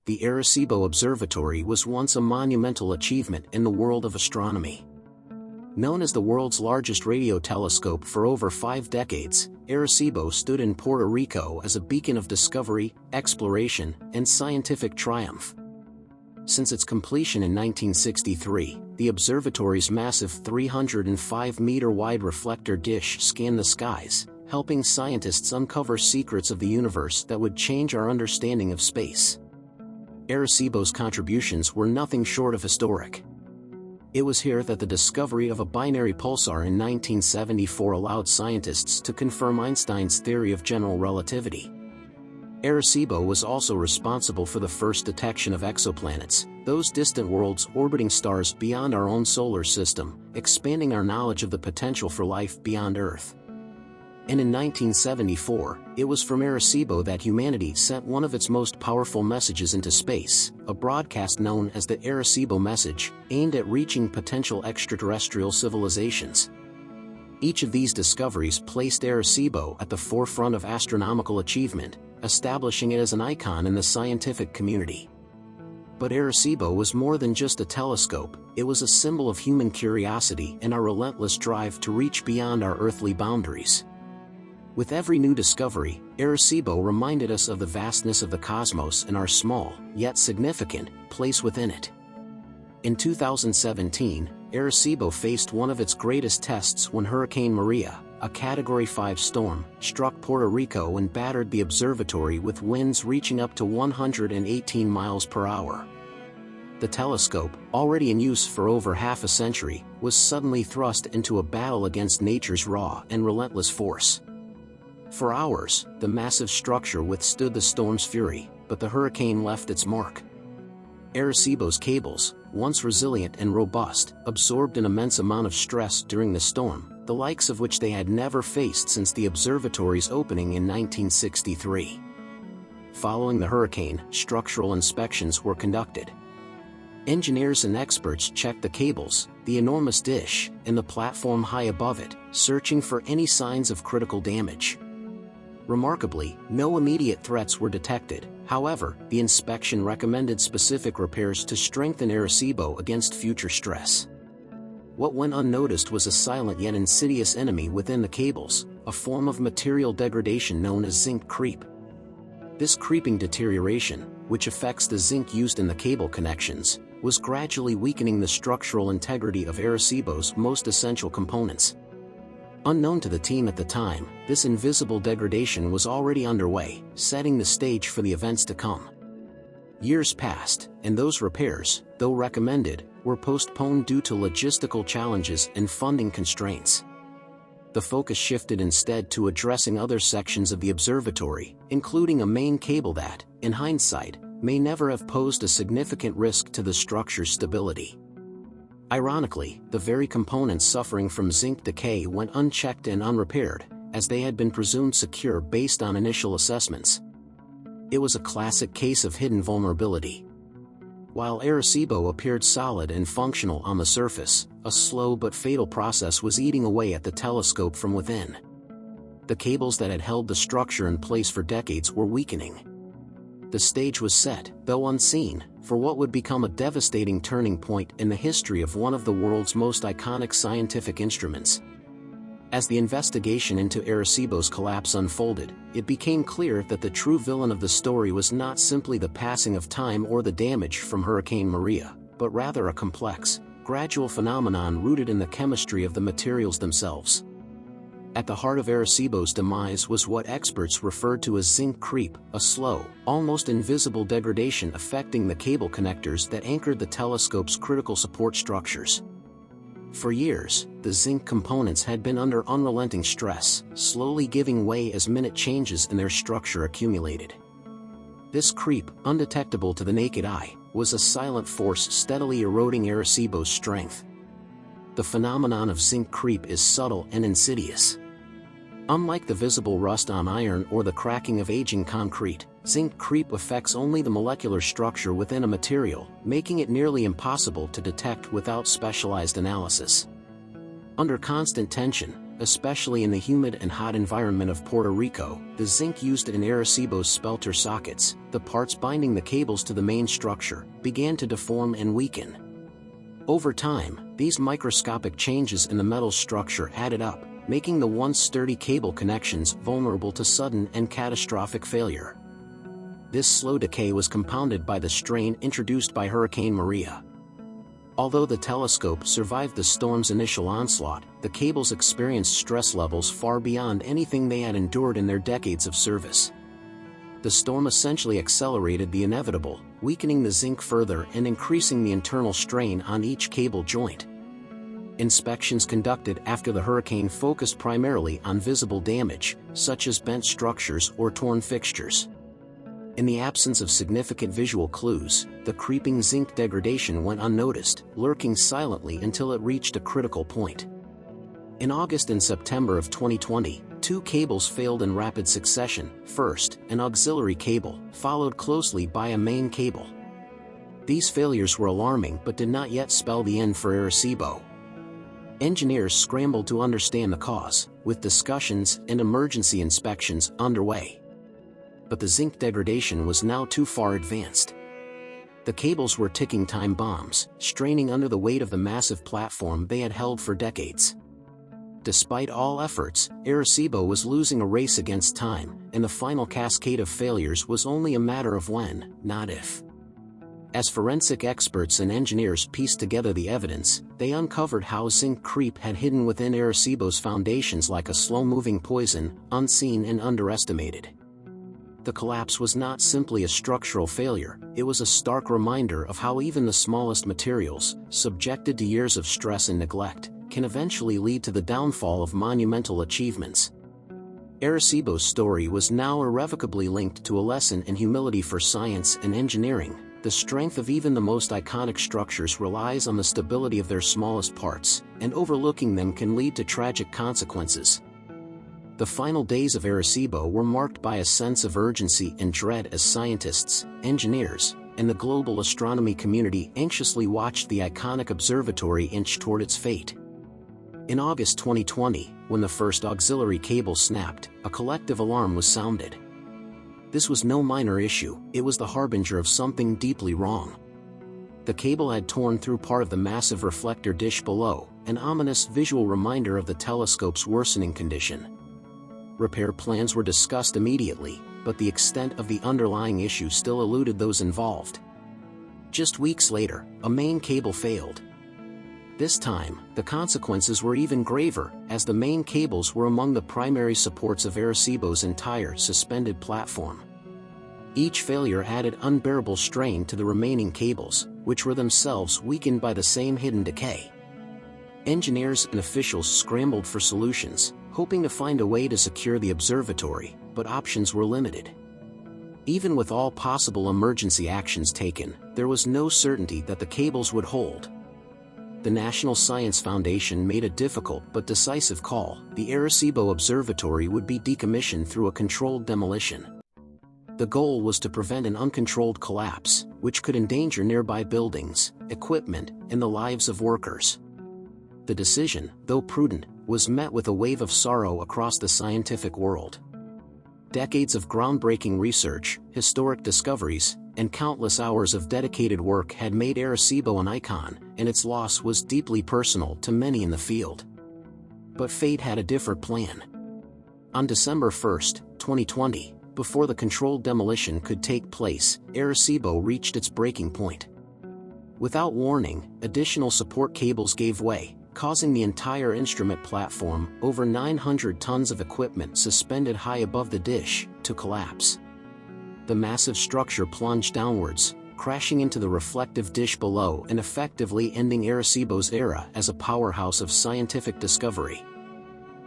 the Arecibo Observatory was once a monumental achievement in the world of astronomy. Known as the world's largest radio telescope for over 5 decades, Arecibo stood in Puerto Rico as a beacon of discovery, exploration, and scientific triumph. Since its completion in 1963, the observatory's massive 305-meter-wide reflector dish scanned the skies, helping scientists uncover secrets of the universe that would change our understanding of space. Arecibo's contributions were nothing short of historic. It was here that the discovery of a binary pulsar in 1974 allowed scientists to confirm Einstein's theory of general relativity. Arecibo was also responsible for the first detection of exoplanets, those distant worlds orbiting stars beyond our own solar system, expanding our knowledge of the potential for life beyond Earth. And in 1974, it was from Arecibo that humanity sent one of its most powerful messages into space, a broadcast known as the Arecibo message, aimed at reaching potential extraterrestrial civilizations. Each of these discoveries placed Arecibo at the forefront of astronomical achievement, establishing it as an icon in the scientific community. But Arecibo was more than just a telescope, it was a symbol of human curiosity and our relentless drive to reach beyond our earthly boundaries. With every new discovery, Arecibo reminded us of the vastness of the cosmos and our small, yet significant, place within it. In 2017, Arecibo faced one of its greatest tests when Hurricane Maria, a Category 5 storm, struck Puerto Rico and battered the observatory with winds reaching up to 118 miles per hour. The telescope, already in use for over half a century, was suddenly thrust into a battle against nature's raw and relentless force. For hours, the massive structure withstood the storm's fury, but the hurricane left its mark. Arecibo's cables, once resilient and robust, absorbed an immense amount of stress during the storm, the likes of which they had never faced since the observatory's opening in 1963. Following the hurricane, structural inspections were conducted. Engineers and experts checked the cables, the enormous dish, and the platform high above it, searching for any signs of critical damage. Remarkably, no immediate threats were detected. However, the inspection recommended specific repairs to strengthen Arecibo against future stress. What went unnoticed was a silent yet insidious enemy within the cables, a form of material degradation known as zinc creep. This creeping deterioration, which affects the zinc used in the cable connections, was gradually weakening the structural integrity of Arecibo's most essential components. Unknown to the team at the time, this invisible degradation was already underway, setting the stage for the events to come. Years passed, and those repairs, though recommended, were postponed due to logistical challenges and funding constraints. The focus shifted instead to addressing other sections of the observatory, including a main cable that, in hindsight, may never have posed a significant risk to the structure's stability. Ironically, the very components suffering from zinc decay went unchecked and unrepaired, as they had been presumed secure based on initial assessments. It was a classic case of hidden vulnerability. While Arecibo appeared solid and functional on the surface, a slow but fatal process was eating away at the telescope from within. The cables that had held the structure in place for decades were weakening. The stage was set, though unseen, for what would become a devastating turning point in the history of one of the world's most iconic scientific instruments. As the investigation into Arecibo's collapse unfolded, it became clear that the true villain of the story was not simply the passing of time or the damage from Hurricane Maria, but rather a complex, gradual phenomenon rooted in the chemistry of the materials themselves. At the heart of Arecibo's demise was what experts referred to as zinc creep, a slow, almost invisible degradation affecting the cable connectors that anchored the telescope's critical support structures. For years, the zinc components had been under unrelenting stress, slowly giving way as minute changes in their structure accumulated. This creep, undetectable to the naked eye, was a silent force steadily eroding Arecibo's strength. The phenomenon of zinc creep is subtle and insidious. Unlike the visible rust on iron or the cracking of aging concrete, zinc creep affects only the molecular structure within a material, making it nearly impossible to detect without specialized analysis. Under constant tension, especially in the humid and hot environment of Puerto Rico. The zinc used in Arecibo's spelter sockets, the parts binding the cables to the main structure, began to deform and weaken. Over time, these microscopic changes in the metal structure added up, making the once sturdy cable connections vulnerable to sudden and catastrophic failure. This slow decay was compounded by the strain introduced by Hurricane Maria. Although the telescope survived the storm's initial onslaught, the cables experienced stress levels far beyond anything they had endured in their decades of service. The storm essentially accelerated the inevitable, weakening the zinc further and increasing the internal strain on each cable joint. Inspections conducted after the hurricane focused primarily on visible damage, such as bent structures or torn fixtures. In the absence of significant visual clues, the creeping zinc degradation went unnoticed, lurking silently until it reached a critical point. In August and September of 2020, two cables failed in rapid succession. First, an auxiliary cable, followed closely by a main cable. These failures were alarming but did not yet spell the end for Arecibo. Engineers scrambled to understand the cause, with discussions and emergency inspections underway. But the zinc degradation was now too far advanced. The cables were ticking time bombs, straining under the weight of the massive platform they had held for decades. Despite all efforts, Arecibo was losing a race against time, and the final cascade of failures was only a matter of when, not if. As forensic experts and engineers pieced together the evidence, they uncovered how zinc creep had hidden within Arecibo's foundations like a slow-moving poison, unseen and underestimated. The collapse was not simply a structural failure, it was a stark reminder of how even the smallest materials, subjected to years of stress and neglect, can eventually lead to the downfall of monumental achievements. Arecibo's story was now irrevocably linked to a lesson in humility for science and engineering. The strength of even the most iconic structures relies on the stability of their smallest parts, and overlooking them can lead to tragic consequences. The final days of Arecibo were marked by a sense of urgency and dread as scientists, engineers, and the global astronomy community anxiously watched the iconic observatory inch toward its fate. In August 2020, when the first auxiliary cable snapped, a collective alarm was sounded. This was no minor issue, it was the harbinger of something deeply wrong. The cable had torn through part of the massive reflector dish below, an ominous visual reminder of the telescope's worsening condition. Repair plans were discussed immediately, but the extent of the underlying issue still eluded those involved. Just weeks later, a main cable failed. This time, the consequences were even graver, as the main cables were among the primary supports of Arecibo's entire suspended platform. Each failure added unbearable strain to the remaining cables, which were themselves weakened by the same hidden decay. Engineers and officials scrambled for solutions, hoping to find a way to secure the observatory, but options were limited. Even with all possible emergency actions taken, there was no certainty that the cables would hold. The National Science Foundation made a difficult but decisive call: the Arecibo Observatory would be decommissioned through a controlled demolition. The goal was to prevent an uncontrolled collapse, which could endanger nearby buildings, equipment, and the lives of workers. The decision, though prudent, was met with a wave of sorrow across the scientific world. Decades of groundbreaking research, historic discoveries, and countless hours of dedicated work had made Arecibo an icon, and its loss was deeply personal to many in the field. But fate had a different plan. On December 1, 2020, before the controlled demolition could take place, Arecibo reached its breaking point. Without warning, additional support cables gave way, causing the entire instrument platform, over 900 tons of equipment suspended high above the dish, to collapse. The massive structure plunged downwards, crashing into the reflective dish below and effectively ending Arecibo's era as a powerhouse of scientific discovery.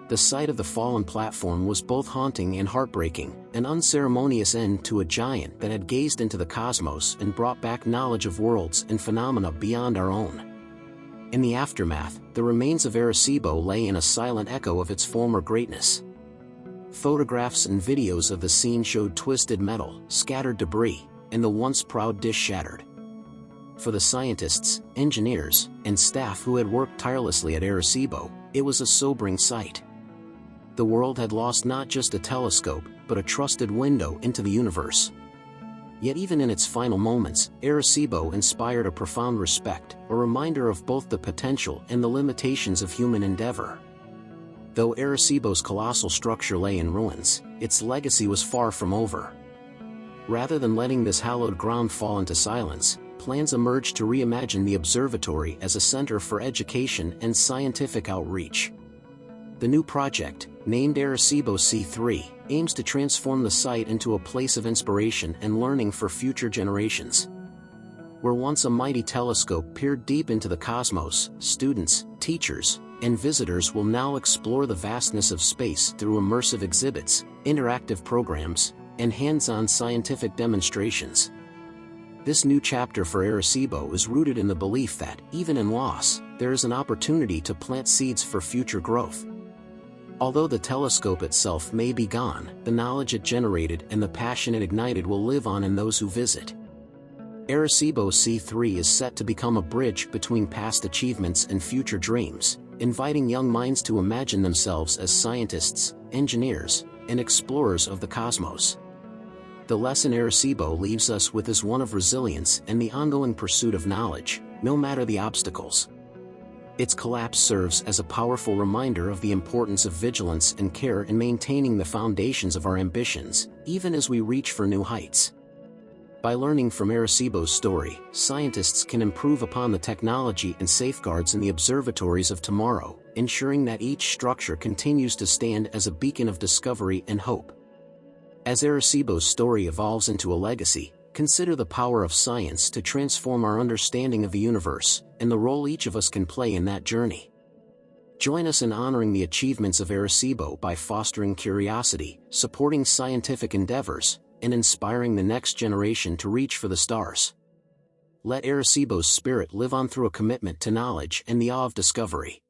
The sight of the fallen platform was both haunting and heartbreaking, an unceremonious end to a giant that had gazed into the cosmos and brought back knowledge of worlds and phenomena beyond our own. In the aftermath, the remains of Arecibo lay in a silent echo of its former greatness. Photographs and videos of the scene showed twisted metal, scattered debris, and the once proud dish shattered. For the scientists, engineers, and staff who had worked tirelessly at Arecibo, it was a sobering sight. The world had lost not just a telescope, but a trusted window into the universe. Yet even in its final moments, Arecibo inspired a profound respect, a reminder of both the potential and the limitations of human endeavor. Though Arecibo's colossal structure lay in ruins, its legacy was far from over. Rather than letting this hallowed ground fall into silence, plans emerged to reimagine the observatory as a center for education and scientific outreach. The new project, named Arecibo C3, aims to transform the site into a place of inspiration and learning for future generations. Where once a mighty telescope peered deep into the cosmos, students, teachers, and visitors will now explore the vastness of space through immersive exhibits, interactive programs, and hands-on scientific demonstrations. This new chapter for Arecibo is rooted in the belief that, even in loss, there is an opportunity to plant seeds for future growth. Although the telescope itself may be gone, the knowledge it generated and the passion it ignited will live on in those who visit. Arecibo C3 is set to become a bridge between past achievements and future dreams, inviting young minds to imagine themselves as scientists, engineers, and explorers of the cosmos. The lesson Arecibo leaves us with is one of resilience and the ongoing pursuit of knowledge, no matter the obstacles. Its collapse serves as a powerful reminder of the importance of vigilance and care in maintaining the foundations of our ambitions, even as we reach for new heights. By learning from Arecibo's story, scientists can improve upon the technology and safeguards in the observatories of tomorrow, ensuring that each structure continues to stand as a beacon of discovery and hope. As Arecibo's story evolves into a legacy, consider the power of science to transform our understanding of the universe, and the role each of us can play in that journey. Join us in honoring the achievements of Arecibo by fostering curiosity, supporting scientific endeavors, and inspiring the next generation to reach for the stars. Let Arecibo's spirit live on through a commitment to knowledge and the awe of discovery.